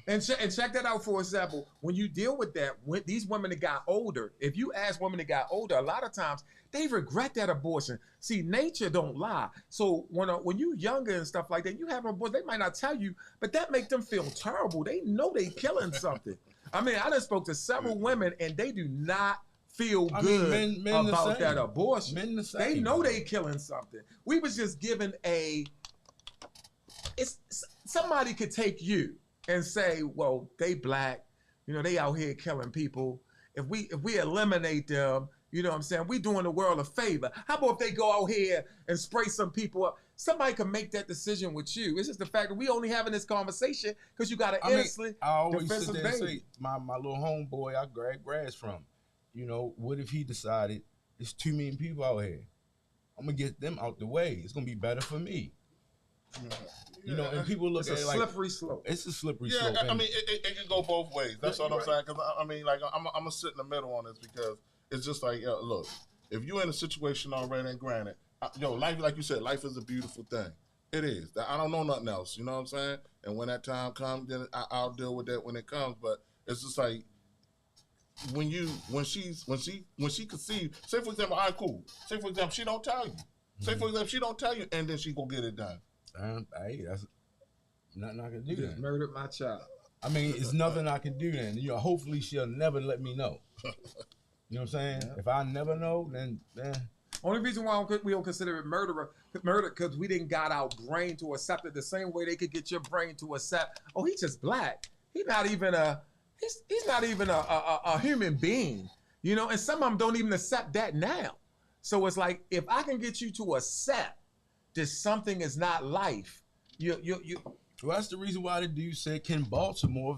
[SPEAKER 5] And check that out for example. When you deal with that, when these women that got older, if you ask women that got older, a lot of times they regret that abortion. See, nature don't lie. So when you younger and stuff like that, you have an abortion, they might not tell you, but that make them feel terrible. They know they killing something. I mean, I done spoke to several women and they do not feel good
[SPEAKER 2] men
[SPEAKER 5] about that abortion.
[SPEAKER 2] Men the same.
[SPEAKER 5] They know they killing something. We was just given somebody could take you and say, well, they black, they out here killing people. If we eliminate them, you know what I'm saying, we doing the world a favor. How about if they go out here and spray some people up? Somebody can make that decision with you. It's just the fact that we only having this conversation because you got an innocent
[SPEAKER 2] I always
[SPEAKER 5] defensive
[SPEAKER 2] sit there and
[SPEAKER 5] baby.
[SPEAKER 2] say, my little homeboy I grab grass from, what if he decided there's too many people out here? I'm going to get them out the way. It's going to be better for me. And people look at it like
[SPEAKER 5] slippery slope.
[SPEAKER 2] It's a slippery slope.
[SPEAKER 3] Yeah, I mean, it can go both ways. That's what I'm saying. Because I mean, like, I'm gonna sit in the middle on this because it's just like, look, if you're in a situation already, and granted, life, like you said, life is a beautiful thing. It is. I don't know nothing else. You know what I'm saying? And when that time comes, then I'll deal with that when it comes. But it's just like when she conceives. Say for example, all right, cool. Say for example, she don't tell you. Say for example, she don't tell you, and then she go get it done.
[SPEAKER 2] Hey, that's nothing I can do.
[SPEAKER 5] You just murdered my child.
[SPEAKER 2] I mean, it's nothing I can do then. Hopefully she'll never let me know. You know what I'm saying?
[SPEAKER 3] Yeah.
[SPEAKER 2] If I never know, then
[SPEAKER 5] Only reason why we don't consider it murder because we didn't got our brain to accept it the same way they could get your brain to accept. Oh, he's just black. He's not even a human being, you know. And some of them don't even accept that now. So it's like if I can get you to accept that something is not life, you.
[SPEAKER 2] well, that's the reason why the dude said, "Can Baltimore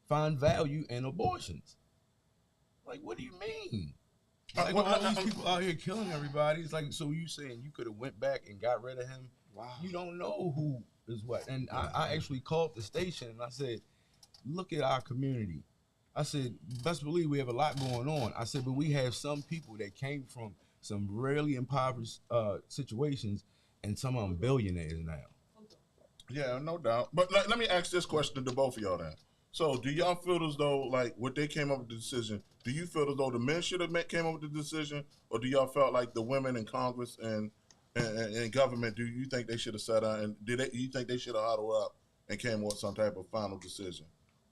[SPEAKER 2] find value in abortions?" Like, what do you mean? Like, all these people out here killing everybody. It's like, so you saying you could have went back and got rid of him?
[SPEAKER 5] Wow.
[SPEAKER 2] You don't know who is what. And I actually called the station and I said, look at our community. I said, best believe we have a lot going on. I said, but we have some people that came from some really impoverished situations, and some of them billionaires now.
[SPEAKER 3] Yeah, no doubt. But let me ask this question to both of y'all then. So, do y'all feel as though, like, what they came up with the decision, do you feel as though the men should have came up with the decision, or do y'all felt like the women in Congress and government, do you think they should have sat down, and you think they should have huddled up and came with some type of final decision?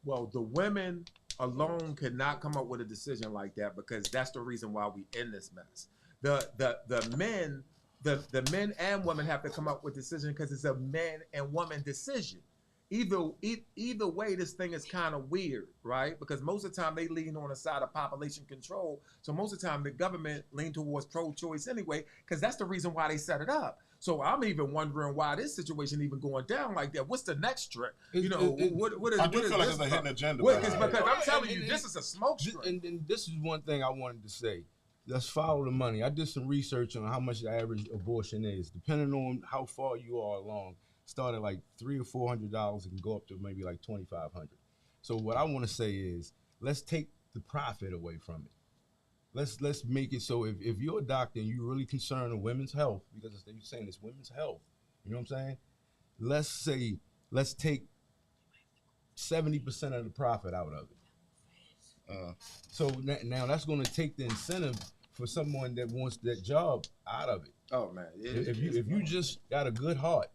[SPEAKER 5] Well, the women alone could not come up with a decision like that because that's the reason why we in this mess. The men and women have to come up with a decision because it's a man and woman decision. Either way, this thing is kind of weird, right? Because most of the time they lean on the side of population control. So most of the time the government lean towards pro-choice anyway, because that's the reason why they set it up. So I'm even wondering why this situation even going down like that. What's the next trick? You know, what is?
[SPEAKER 3] I do
[SPEAKER 5] what
[SPEAKER 3] feel like
[SPEAKER 5] is
[SPEAKER 3] it's a hidden agenda.
[SPEAKER 5] because I'm telling you, this is a smoke screen.
[SPEAKER 2] And this is one thing I wanted to say. Let's follow the money. I did some research on how much the average abortion is, depending on how far you are along. Start at like $300 or $400 and can go up to maybe like $2,500. So what I want to say is, let's take the profit away from it. Let's make it so if you're a doctor and you're really concerned with women's health, because you're saying it's women's health, you know what I'm saying? Let's take 70% of the profit out of it. So now that's going to take the incentive for someone that wants that job out of it.
[SPEAKER 5] Oh man,
[SPEAKER 2] if you just got a good heart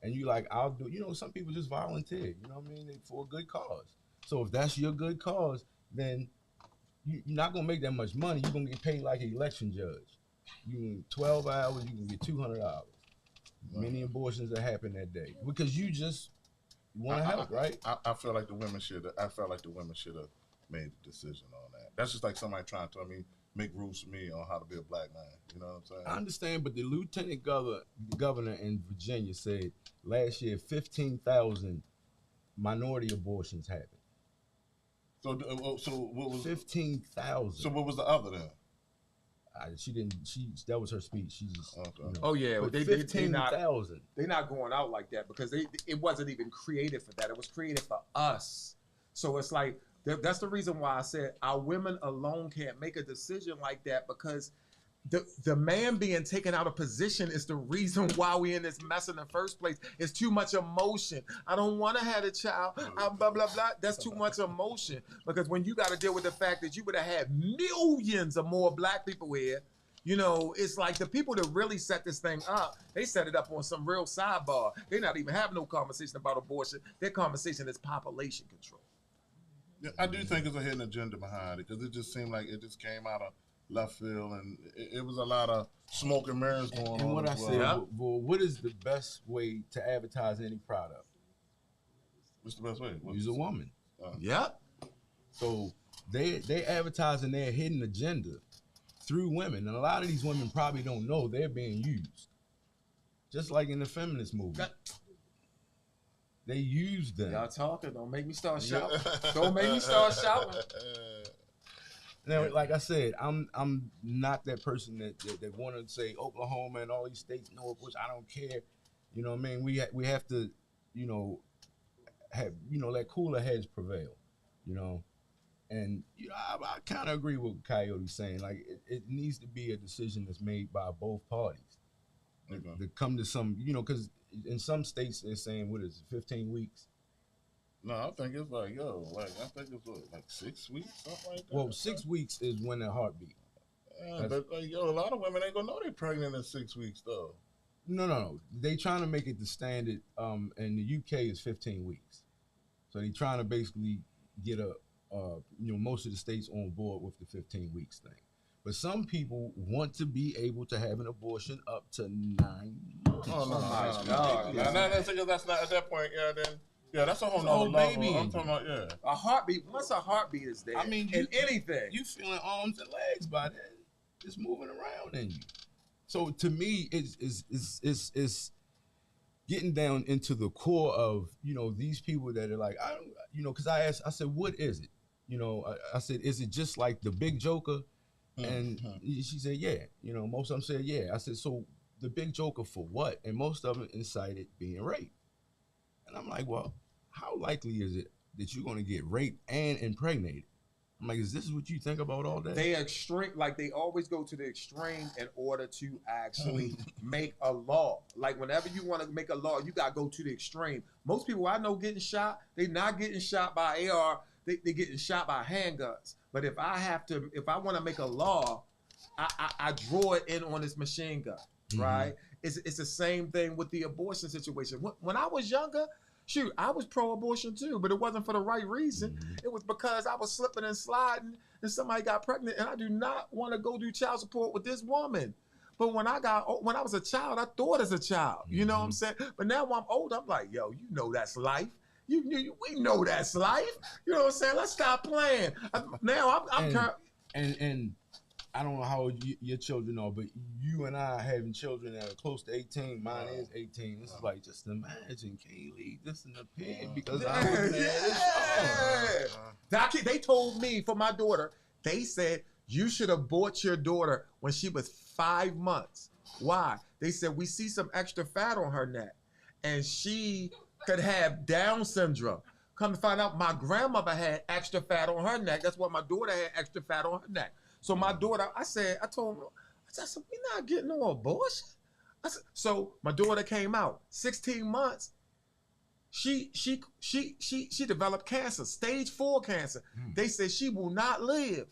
[SPEAKER 2] and you like, I'll do, you know, some people just volunteer, you know what I mean, for a good cause. So if that's your good cause, then you're not gonna make that much money. You're gonna get paid like an election judge. You 12 hours, you can get $200. Many abortions that happen that day because you just want to help, right?
[SPEAKER 3] I feel like the women should. I felt like the women should have made the decision on that. That's just like somebody trying to tell me, make rules for me on how to be a black man. You know what I'm saying?
[SPEAKER 2] I understand, but the lieutenant governor in Virginia said last year 15,000 minority abortions happened.
[SPEAKER 3] So what was
[SPEAKER 2] 15,000?
[SPEAKER 3] So what was the other then?
[SPEAKER 2] That was her speech. She just.
[SPEAKER 3] Okay.
[SPEAKER 2] You know,
[SPEAKER 5] Oh yeah,
[SPEAKER 2] but
[SPEAKER 5] they
[SPEAKER 2] 15,000.
[SPEAKER 5] They're not going out like that because it wasn't even created for that. It was created for us. So it's like that's the reason why I said our women alone can't make a decision like that because the man being taken out of position is the reason why we in this mess in the first place. It's too much emotion. I don't want to have a child. Blah, blah, blah. That's too much emotion because when you got to deal with the fact that you would have had millions of more black people here, you know, it's like the people that really set this thing up, they set it up on some real sidebar. They're not even having no conversation about abortion. Their conversation is population control.
[SPEAKER 3] Yeah, I do think there's a hidden agenda behind it because it just seemed like it just came out of left field and it was a lot of smoke and mirrors going on.
[SPEAKER 2] And what I said, well, what is the best way to advertise any product?
[SPEAKER 3] What's the best way?
[SPEAKER 2] Use a woman.
[SPEAKER 5] Yep.
[SPEAKER 2] So they advertising their hidden agenda through women, and a lot of these women probably don't know they're being used. Just like in the feminist movement. They use them.
[SPEAKER 5] Y'all talking, don't make me start shouting. Don't make me start shouting.
[SPEAKER 2] Now, like I said, I'm not that person that want to say Oklahoma and all these states no abortion. I don't care. You know what I mean? We have to, you know, let cooler heads prevail. You know, and you know, I kind of agree with Coyote saying like it needs to be a decision that's made by both parties to come to some, you know, because in some states they're saying what is it, 15 weeks.
[SPEAKER 3] No, I think it's like, I think it's like 6 weeks, something like that.
[SPEAKER 2] Well, 6 weeks is when the heartbeat.
[SPEAKER 3] Yeah, but like, a lot of women ain't gonna know they're pregnant in 6 weeks though.
[SPEAKER 2] No. They trying to make it the standard. In the UK is 15 weeks. So they trying to basically get a most of the states on board with the 15 weeks thing. But some people want to be able to have an abortion up to 9 months.
[SPEAKER 3] Oh, no,
[SPEAKER 5] my God.
[SPEAKER 3] That's not at that point. Yeah, then. Yeah, that's a whole
[SPEAKER 2] It's
[SPEAKER 3] nother
[SPEAKER 2] old
[SPEAKER 3] level.
[SPEAKER 2] baby
[SPEAKER 3] I'm talking about, yeah.
[SPEAKER 5] A heartbeat. Once a heartbeat is there,
[SPEAKER 2] I mean,
[SPEAKER 5] in anything,
[SPEAKER 2] you feeling arms and legs by then. It's moving around in you. So to me, it's getting down into the core of, these people that are like, I don't, because I said, what is it? I said, is it just like the big joker? And she said, yeah. Most of them said, yeah. I said, so the big joker for what? And most of them incited being raped. And I'm like, well, how likely is it that you're going to get raped and impregnated? I'm like, is this what you think about all that?
[SPEAKER 5] they extreme, like they always go to the extreme in order to actually make a law. Like whenever you want to make a law, you got to go to the extreme. Most people I know getting shot, they not getting shot by AR, they getting shot by handguns. But if I want to make a law, I draw it in on this machine gun, right? It's the same thing with the abortion situation. When I was younger, shoot, I was pro-abortion too, but it wasn't for the right reason. It was because I was slipping and sliding and somebody got pregnant, and I do not want to go do child support with this woman. But when I was a child, I thought as a child, you know what I'm saying? But now when I'm old, I'm like, yo, that's life. We know that's life. You know what I'm saying? Let's stop playing. Now
[SPEAKER 2] And I don't know how old your children are, but you and I having children that are close to 18. Mine is 18. This is like, just imagine, Kaylee, this in the pig because I was mad.
[SPEAKER 5] They told me for my daughter, they said you should abort your daughter when she was 5 months. Why? They said we see some extra fat on her neck, and she could have Down syndrome. Come to find out, my grandmother had extra fat on her neck. That's why my daughter had extra fat on her neck. So my daughter, I told her, we're not getting no abortion. So my daughter came out, 16 months. She developed cancer, stage 4 cancer. They said she will not live.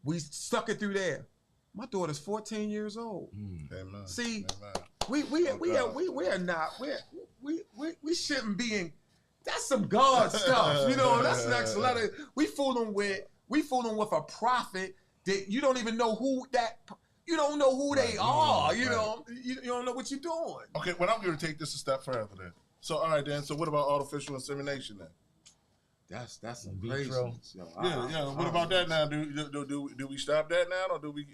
[SPEAKER 5] We stuck it through there. My daughter's 14 years old.
[SPEAKER 3] Amen.
[SPEAKER 5] See,
[SPEAKER 3] Amen.
[SPEAKER 5] we shouldn't be in. That's some God stuff, That's next letter. We fooling with a prophet that you don't even know who that. You don't know who they are. You don't know what you're doing.
[SPEAKER 3] Okay, well, I'm going to take this a step further then. So, all right, then. So, what about artificial insemination then?
[SPEAKER 5] That's some
[SPEAKER 2] vitro.
[SPEAKER 3] Yeah. What about that now? Do we stop that now, or we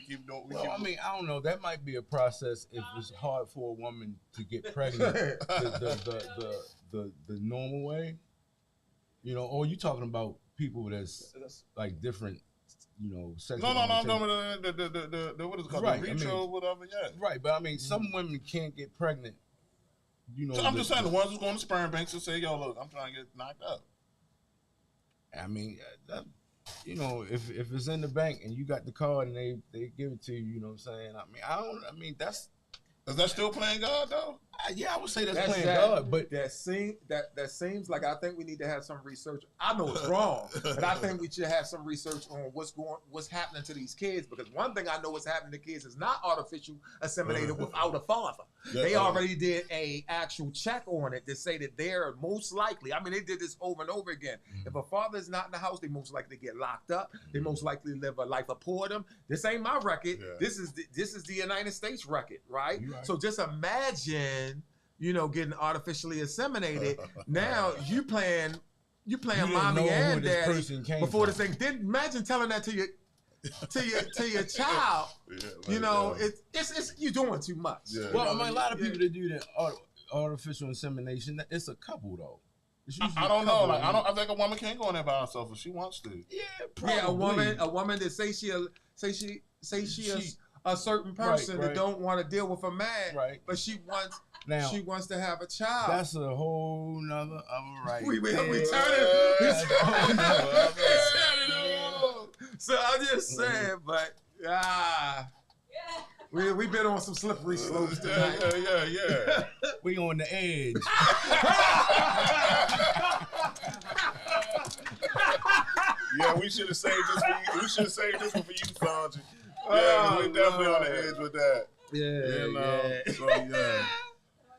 [SPEAKER 3] keep doing?
[SPEAKER 2] I mean, I don't know. That might be a process if it's hard for a woman to get pregnant the normal way. Or you talking about people that's like different, sexual.
[SPEAKER 3] No. The what is it called?
[SPEAKER 2] Right,
[SPEAKER 3] The vitro, whatever. Yeah.
[SPEAKER 2] Right, but I mean, some women can't get pregnant.
[SPEAKER 3] So I'm just saying, the ones who's going to sperm banks and say, "Yo, look, I'm trying to get knocked up."
[SPEAKER 2] I mean, if it's in the bank and you got the card and they give it to you, you know what I'm saying?
[SPEAKER 3] Is that still playing God though?
[SPEAKER 2] Yeah, I would say that's playing God, but
[SPEAKER 5] that seems like I think we need to have some research. I know it's wrong, but I think we should have some research on what's happening to these kids, because one thing I know what's happening to kids is not artificial inseminated without a father. They already did a actual check on it to say that they're most likely. I mean, they did this over and over again. If a father is not in the house, they most likely get locked up. They most likely live a life of boredom. This ain't my record. Yeah. This is the United States record, right? Right. So just imagine, getting artificially inseminated. Now you playing mommy and daddy before this thing. Then imagine telling that to your child. It's you're doing too much.
[SPEAKER 2] Yeah. Well, I mean, a lot of people that do that artificial insemination, it's a couple though.
[SPEAKER 3] I don't know. Like, I think a woman can't go in there by herself if she wants to.
[SPEAKER 2] Yeah, probably.
[SPEAKER 5] Yeah, a woman that say she a certain person that don't want to deal with a man, but she wants to have a child.
[SPEAKER 2] That's a whole nother right.
[SPEAKER 5] We turn it. So I'm just saying, but we've been on some slippery slopes tonight.
[SPEAKER 3] Yeah.
[SPEAKER 2] We on the edge.
[SPEAKER 3] Yeah, we should have saved this. We should have saved this one for you, Sanji. Yeah, we're definitely on the edge with that.
[SPEAKER 2] Yeah.
[SPEAKER 3] So yeah.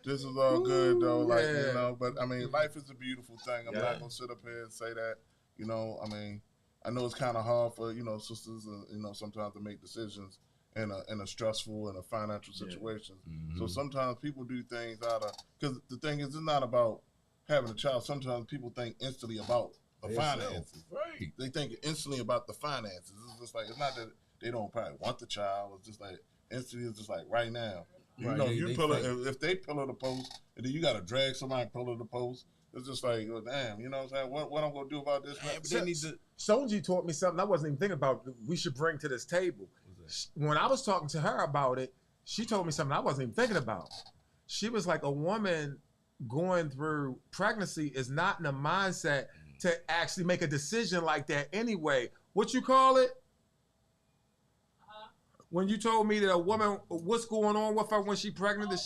[SPEAKER 3] This is all good though, like
[SPEAKER 5] Yeah.
[SPEAKER 3] you know. But I mean, life is a beautiful thing. I'm
[SPEAKER 5] Yeah.
[SPEAKER 3] not gonna sit up here and say that. You know, I mean, I know it's kind of hard for sisters, sometimes to make decisions in a stressful and a financial situation. So sometimes people do things because the thing is, it's not about having a child. Sometimes people think instantly about the finances.
[SPEAKER 2] Right.
[SPEAKER 3] They think instantly about the finances. It's just like, it's not that they don't probably want the child. It's just like instantly. It's just like right now.
[SPEAKER 2] Right,
[SPEAKER 3] If they pillow the post, and then you got to drag somebody pillow the post. It's just like, oh, damn, you know what I'm saying? What I'm gonna do about this?
[SPEAKER 2] But they need to.
[SPEAKER 5] Sonji taught me something I wasn't even thinking about. We should bring to this table. When I was talking to her about it, she told me something I wasn't even thinking about. She was like, a woman going through pregnancy is not in a mindset to actually make a decision like that anyway. What you call it? When you told me that a woman, what's going on with her when she's pregnant, that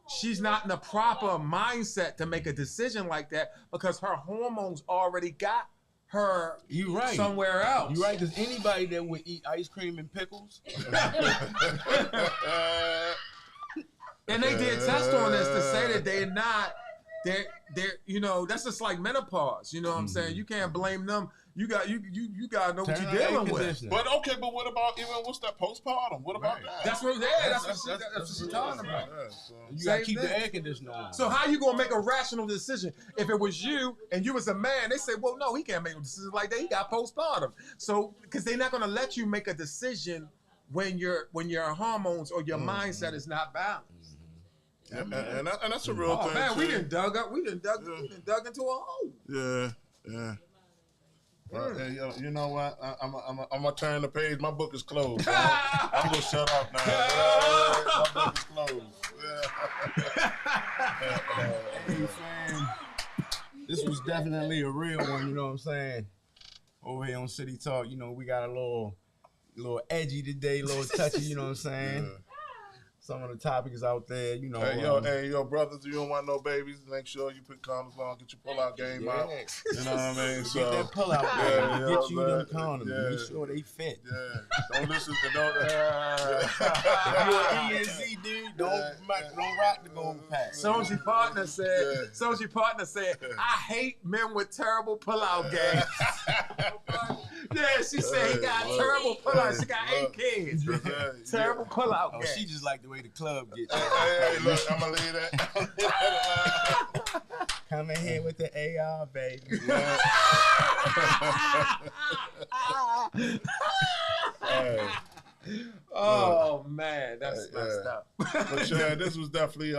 [SPEAKER 5] she's not in a proper mindset to make a decision like that because her hormones already got her
[SPEAKER 2] You right.
[SPEAKER 5] somewhere else.
[SPEAKER 2] You right, because anybody that would eat ice cream and pickles,
[SPEAKER 5] And they did test on this to say that they're that's just like menopause. You know what I'm saying? You can't blame them. You gotta know what you're dealing with.
[SPEAKER 3] But what about what's that postpartum? What about that?
[SPEAKER 5] That's what she's talking about.
[SPEAKER 3] Yeah, so.
[SPEAKER 2] you gotta
[SPEAKER 5] Same
[SPEAKER 2] keep
[SPEAKER 5] thing.
[SPEAKER 2] the air conditioner on.
[SPEAKER 5] So how you gonna make a rational decision? If it was you and you was a man, they say, well, no, he can't make a decision like that. He got postpartum. So because they're not gonna let you make a decision when your hormones or your mindset is not balanced.
[SPEAKER 3] And that's a real
[SPEAKER 5] Oh
[SPEAKER 3] thing.
[SPEAKER 5] man,
[SPEAKER 3] too.
[SPEAKER 5] we done dug into a hole.
[SPEAKER 3] Yeah. Well, hey, you know what? I'm gonna turn the page. My book is closed. I'm gonna shut up now. My book is closed.
[SPEAKER 2] Hey, fam, this was definitely a real one. You know what I'm saying? Over here on City Talk, we got a little edgy today, a little touchy. You know what I'm saying?
[SPEAKER 3] Yeah.
[SPEAKER 2] Some of the topics out there,
[SPEAKER 3] Hey, yo, brothers, you don't want no babies. Make sure you put condoms on. Get your pull-out game out. You know what I mean?
[SPEAKER 2] Get
[SPEAKER 3] So
[SPEAKER 2] that pull out,
[SPEAKER 3] yeah,
[SPEAKER 2] get you them
[SPEAKER 3] man.
[SPEAKER 2] condoms.
[SPEAKER 3] Yeah.
[SPEAKER 2] Make sure they fit.
[SPEAKER 3] yeah, don't listen to don't.
[SPEAKER 2] If you're an ENZ dude, don't rock the gold pack.
[SPEAKER 5] Sonji partner said, I hate men with terrible pullout games. Yeah, she said he got terrible pullout. She got 8 kids. Terrible pullout
[SPEAKER 2] Oh,
[SPEAKER 5] game.
[SPEAKER 2] she just like the way the club gets.
[SPEAKER 3] Hey, look, I'm gonna leave that.
[SPEAKER 2] Come in here with the AR, baby.
[SPEAKER 3] Hey.
[SPEAKER 5] Oh man, that's messed up.
[SPEAKER 3] But yeah, this was definitely you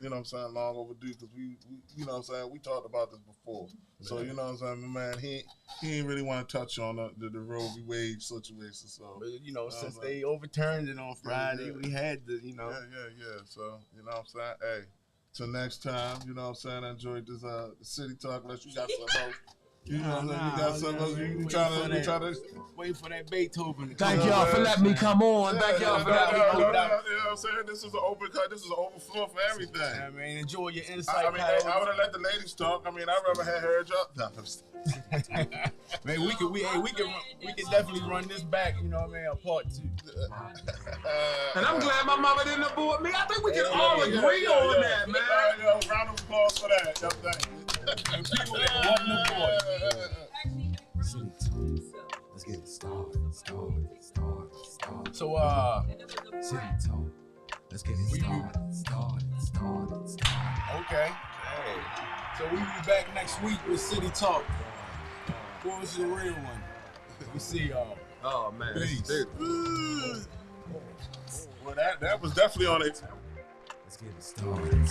[SPEAKER 3] know what I'm saying, long overdue because we you know what I'm saying, we talked about this before. So you know what I'm saying, my man, he didn't really want to touch on the Roe v. Wade situation. So
[SPEAKER 2] But, since they overturned it on Friday, we had to,
[SPEAKER 3] yeah. So you know what I'm saying, hey, till next time, you know what I'm saying, I enjoyed this City Talk. Unless you got something else. You know what I'm saying? You got something else. You try to.
[SPEAKER 2] Wait for that Beethoven to come.
[SPEAKER 5] Thank y'all for letting me come on. Thank y'all for letting me come
[SPEAKER 3] You know
[SPEAKER 5] on.
[SPEAKER 3] what I'm saying? This is an open cut. This is an overflow for everything.
[SPEAKER 2] I mean, enjoy your insight.
[SPEAKER 3] I would have let the ladies talk. I mean, I'd rather have her job.
[SPEAKER 2] Man, we can definitely run this back. You know what I mean? A part 2.
[SPEAKER 5] And I'm glad my mama didn't abort me. I think we can all agree on that, man.
[SPEAKER 3] Round of applause for that. Yo, thank you.
[SPEAKER 2] People that wasn't aborted.
[SPEAKER 1] City Talk. Let's get it started.
[SPEAKER 2] So,
[SPEAKER 1] City Talk. Let's get it started.
[SPEAKER 2] okay. Hey. So we will be back next week with City Talk. What was the real one? We see y'all.
[SPEAKER 5] Oh man.
[SPEAKER 2] Peace.
[SPEAKER 3] Well, that was definitely on it.
[SPEAKER 1] Let's get it started.